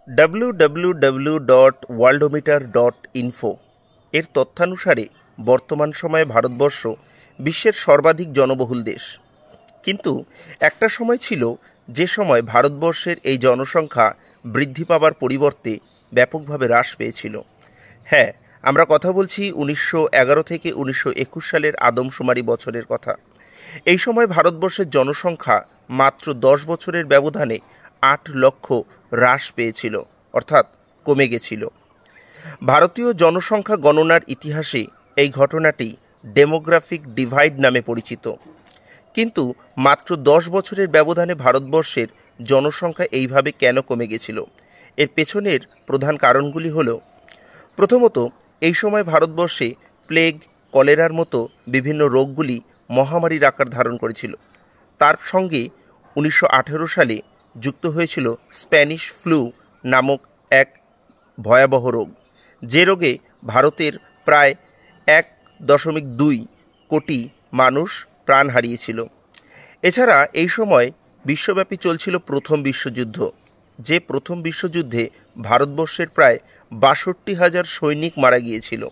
www.worldometer.info এর তথ্যানুসারে বর্তমান সময়ে ভারতবর্ষ বিশ্বের সর্বাধিক জনবহুল দেশ। কিন্তু একটা সময় ছিল যে সময় ভারতবর্ষের এই জনসংখ্যা বৃদ্ধি পাবার পরিবর্তে ব্যাপকভাবে হ্রাস পেয়েছিল। হ্যাঁ, আমরা কথা বলছি 1911 থেকে 1921 সালের আদমশুমারি বছরের কথা। এই সময় ভারতবর্ষের জনসংখ্যা মাত্র 10 বছরের ব্যবধানে 8 লক্ষ হ্রাস পেয়েছিল, অর্থাৎ কমে গেছিল। ভারতীয় জনসংখ্যা গণনার ইতিহাসে এই ঘটনাটি ডেমোগ্রাফিক ডিভাইড নামে পরিচিত। কিন্তু মাত্র 10 বছরের ব্যবধানে ভারতবর্ষের জনসংখ্যা এইভাবে কেন কমে গেছিল? এর পেছনের প্রধান কারণগুলি হল, প্রথমত, এই সময় ভারতবর্ষে প্লেগ, কলেরার মতো বিভিন্ন রোগগুলি মহামারীর আকার ধারণ করেছিল। তার সঙ্গে 1918 সালে যুক্ত হয়েছিল স্প্যানিশ ফ্লু নামক এক ভয়াবহ রোগ, যে রোগে ভারতের প্রায় 1.2 কোটি মানুষ প্রাণ হারিয়েছিল। এছাড়া এই সময় বিশ্বব্যাপী চলছিল প্রথম বিশ্বযুদ্ধ, যে প্রথম বিশ্বযুদ্ধে ভারতবর্ষের প্রায় 62,000 সৈনিক মারা গিয়েছিল।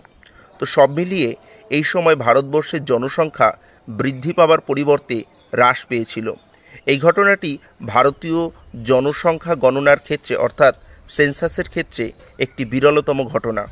তো সব মিলিয়ে এই সময় ভারতবর্ষের জনসংখ্যা বৃদ্ধি পাবার পরিবর্তে হ্রাস পেয়েছিল। এই ঘটনাটি ভারতীয় জনসংখ্যা গণনার ক্ষেত্রে, অর্থাৎ সেন্সাসের ক্ষেত্রে একটি বিরলতম ঘটনা।